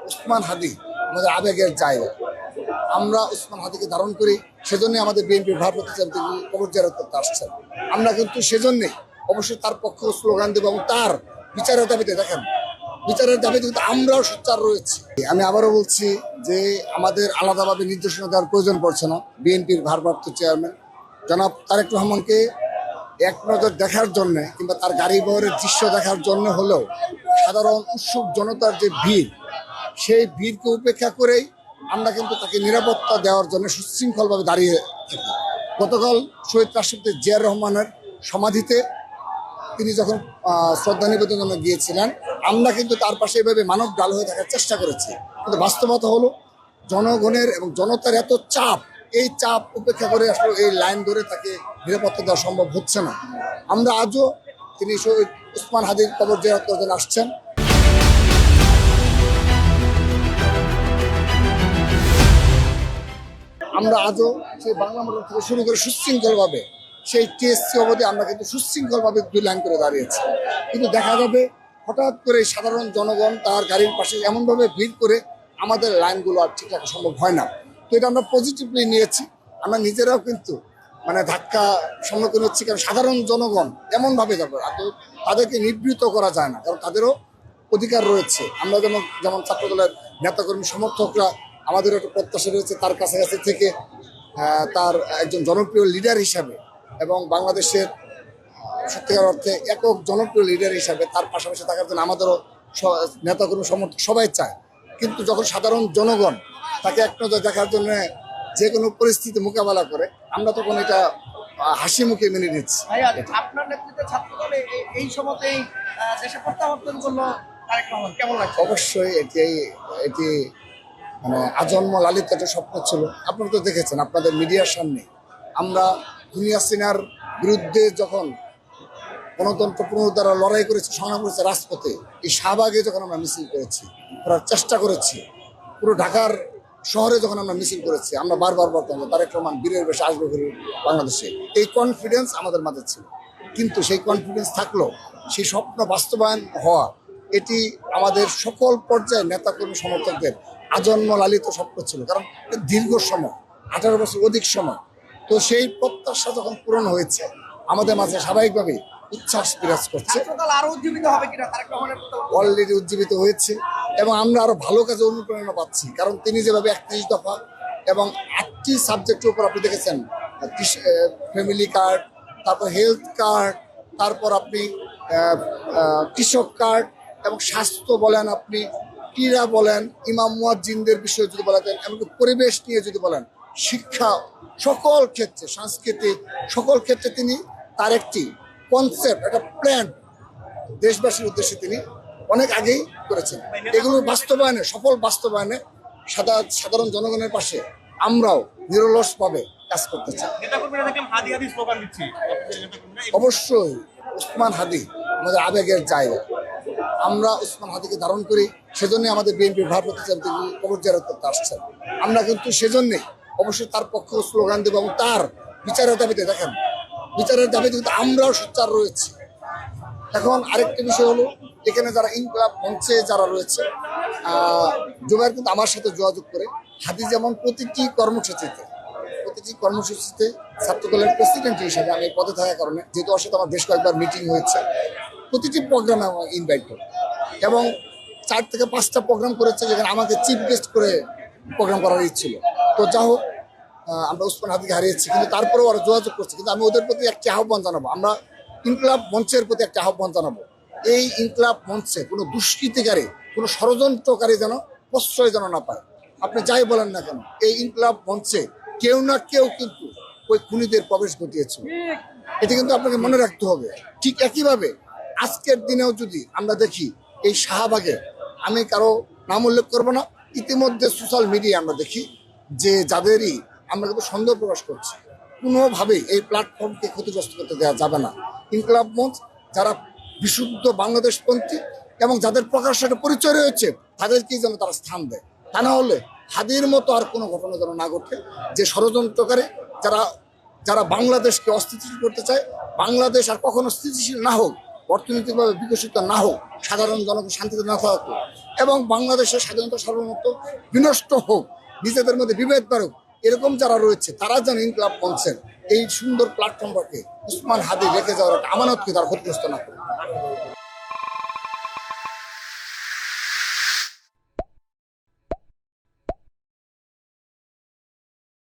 উসমান হাদি আমাদের আবেগের জায়গা। আমরা উসমান হাদিকে ধারণ করি, সেজন্যই আমাদের বিএনপির ভারপ্রাপ্ত চেয়ারম্যান তিনি কবর জিয়ারত করতে আসছেন। আমরা কিন্তু সেজন্যই অবশ্যই তার পক্ষে স্লোগান দেবো এবং তার বিচারের দাবিতে দেখেন, বিচারের দাবিতে কিন্তু আমরাও সোচ্চার রয়েছি। আমি আবারও বলছি যে আমাদের আলাদাভাবে নির্দেশনা দেওয়ার প্রয়োজন পড়ছে না। বিএনপির ভারপ্রাপ্ত চেয়ারম্যান জনাব তারেক রহমানকে এক নজর দেখার জন্য কিংবা তার গাড়ি বহরের দৃশ্য দেখার জন্য হলেও সাধারণ উৎসুক জনতার যে ভিড়, সেই ভিড়কে উপেক্ষা করেই আমরা কিন্তু তাকে নিরাপত্তা দেওয়ার জন্য সুশৃঙ্খলভাবে দাঁড়িয়ে থাকি। গতকাল শহীদ রাষ্ট্রপতি জিয়াউর রহমানের সমাধিতে তিনি যখন শ্রদ্ধা নিবেদন জন্য গিয়েছিলেন, আমরা কিন্তু তার পাশে এভাবে মানব ডাল হয়ে থাকার চেষ্টা করেছি। কিন্তু বাস্তবতা হলো জনগণের এবং জনতার এত চাপ, এই চাপ উপেক্ষা করে আসলে এই লাইন ধরে তাকে নিরাপত্তা দেওয়া সম্ভব হচ্ছে না। আমরা আজও তিনি শহীদ উসমান হাদির কবর জিয়ারত করার জন্য আসছেন। আমরা আজও সেই বাংলা মোটর থেকে শুরু করে সুশৃঙ্খলভাবে সেই টিএসসি অবধি আমরা কিন্তু সুশৃঙ্খলভাবে দুই লাইন করে দাঁড়িয়েছি। কিন্তু দেখা যাবে হঠাৎ করে সাধারণ জনগণ তার গাড়ির পাশে এমনভাবে ভিড় করে আমাদের লাইনগুলো আর ঠিক রাখা সম্ভব হয় না। তো এটা আমরা পজিটিভলি নিয়েছি। আমরা নিজেরাও কিন্তু ধাক্কা সম্মুখীন হচ্ছি, কারণ সাধারণ জনগণ এমনভাবে যাবে তাদেরকে নিবৃত করা যায় না, কারণ তাদেরও অধিকার রয়েছে। আমরা যেমন ছাত্রদলের নেতাকর্মী সমর্থকরা আমাদের একটা প্রত্যাশা রয়েছে তার কাছাকাছি থেকে তার একজন জনপ্রিয় লিডার হিসাবে এবং বাংলাদেশের সত্যিকার অর্থে একক জনপ্রিয় লিডার হিসাবে তার পাশাপাশি থাকার জন্য আমাদেরও নেতাকর্মী সমর্থক সবাই চায়। কিন্তু যখন সাধারণ জনগণ তাকে এক নজর দেখার জন্য যে কোনো পরিস্থিতি মোকাবেলা করে, আমরা তখন এটা হাসি মুখে মেনে নিচ্ছি। আপনার নেতৃত্বে ছাত্রদল এই সময়তেই দেশে প্রত্যাবর্তন করলো তারেক রহমান, কেমন লাগছে? অবশ্যই এটি আজন্ম লালিত একটা স্বপ্ন ছিল। আপনারা তো দেখেছেন আপনাদের মিডিয়ার সামনে আমরা দুনিয়া সিনার বিরুদ্ধে যখন গণতন্ত্র পুনরুদ্ধার লড়াই করেছি, সংগ্রাম করেছি রাজপথে, এই শাহবাগে যখন আমরা মিছিল করেছি, করার চেষ্টা করেছি, পুরো ঢাকার শহরে যখন আমরা মিছিল করেছি, আমরা বারবার বলতাম যে তারেক রহমান বীরের বেশে আসবে ফিরে বাংলাদেশে। এই কনফিডেন্স আমাদের মাঝে ছিল। কিন্তু সেই কনফিডেন্স থাকলেও সেই স্বপ্ন বাস্তবায়ন হওয়া, এটি আমাদের সকল পর্যায়ে নেতাকর্মী সমর্থকদের আজন্ম লালিত স্বপ্ন ছিল। কারণ দীর্ঘ সময়, 18 বছর অধিক সময়। তো সেই প্রত্যাশা যখন পূরণ হয়েছে, আমাদের মাঝে স্বাভাবিকভাবেই উচ্ছ্বাস বিরাজ করছে। আরো উজ্জীবিত হবে কিনা তারেক রহমানের? অলরেডি উজ্জীবিত হয়েছে এবং আমরা আরো ভালো কাজে অনুপ্রেরণা পাচ্ছি। কারণ তিনি যেভাবে 31 দফা এবং 8টি সাবজেক্টের উপর আপনি দেখেছেন, ফ্যামিলি কার্ড, তারপর হেলথ কার্ড, তারপর আপনি কৃষক কার্ড এবং স্বাস্থ্য বলেন, আপনি ক্রীড়া বলেন, ইমাম মুয়াজ্জিনদের বিষয়ে যদি বলেন, এমনকি পরিবেশ নিয়ে যদি বলেন, শিক্ষা, সকল ক্ষেত্রে, সাংস্কৃতিক সকল ক্ষেত্রে তিনি তার একটি কনসেপ্ট, একটা প্ল্যান দেশবাসীর উদ্দেশ্যে তিনি অনেক আগেই করেছেন। এগুলো বাস্তবায়নে, সফল বাস্তবায়নে সাধারণ জনগণের পাশে আমরাও নিরলসভাবে কাজ করতে চাই। অবশ্যই উসমান হাদি আমাদের আবেগের জায়গা। আমরা উসমান হাদিকে ধারণ করি, সেজন্যই আমাদের বিএনপির ভারপ্রাপ্ত চেয়ারম্যান তিনি কবর জিয়ারত করতে আসছেন। আমরা কিন্তু সেজন্যই অবশ্যই তার পক্ষে স্লোগান দেবো এবং তার বিচারের দাবিতে দেখেন, বিচারের দাবিতে কিন্তু আমরাও সোচ্চার রয়েছি। এখন আরেকটা বিষয় হলো, এখানে যারা ইনকলাব মঞ্চে যারা রয়েছে, জুবাইর কিন্তু আমার সাথে যোগাযোগ করে হাদি যেমন প্রতিটি কর্মসূচিতে ছাত্রদলের প্রেসিডেন্ট হিসেবে আমি পদে থাকার কারণে, যেহেতু ওর সাথে আমার বেশ কয়েকবার মিটিং হয়েছে, প্রতিটি প্রোগ্রামে আমার ইনভাইট করে এবং 4 থেকে 5টা প্রোগ্রাম করেছে যেখানে আমাকে চিফ গেস্ট করে প্রোগ্রাম করার ইচ্ছিল। তো যা হোক, আমরা উসমান হাদিকে হারিয়েছি, কিন্তু তারপরেও ওরা যোগাযোগ করছে। কিন্তু আমি ওদের প্রতি একটি আহ্বান জানাবো, আমরা ইনকলাব মঞ্চের প্রতি একটা আহ্বান জানাবো, এই ইনকলাব মঞ্চে কোনো দুষ্কৃতিকারী, কোনো ষড়যন্ত্রকারী যেন প্রশ্রয় যেন না পায়। আপনি যাই বলেন না কেন, এই ইনকলাব মঞ্চে কেউ না কেউ কিন্তু ওই খুনিদের প্রবেশ ঘটিয়েছিল। এটি কিন্তু আপনাকে মনে রাখতে হবে। ঠিক একইভাবে আজকের দিনেও যদি আমরা দেখি এই শাহবাগে, আমি কারো নাম উল্লেখ করবো না, ইতিমধ্যে সোশ্যাল মিডিয়া আমরা দেখি যে যাদেরই আমরা কিন্তু সন্দেহ প্রকাশ করছি, কোনোভাবেই এই প্ল্যাটফর্মকে ক্ষতিগ্রস্ত করতে দেওয়া যাবে না। ইনকলাব মঞ্চ যারা বিশুদ্ধ বাংলাদেশপন্থী এবং যাদের প্রকাশ্যে একটা পরিচয় রয়েছে, তাদেরকেই যেন তারা স্থান দেয়। তা না হলে হাদির মতো আর কোনো ঘটনা যেন না ঘটে, যে ষড়যন্ত্রকারী যারা বাংলাদেশকে অস্থিতিশীল করতে চায়, বাংলাদেশ আর কখনো স্থিতিশীল না হোক, অর্থনৈতিকভাবে বিকশিত না হোক, সাধারণ জনগণ শান্তিতে না থাকুক এবং বাংলাদেশের স্বাধীনতা সার্বভৌমত্ব বিনষ্ট হোক, নিজেদের মধ্যে বিভেদ বাড়ুক, এরকম যারা রয়েছে তারা যেন ইনকলাব মঞ্চের এই সুন্দর প্ল্যাটফর্মটাকে উসমান হাদি রেখে যাওয়ার একটা আমানতকে তারা ক্ষতিগ্রস্ত না করে।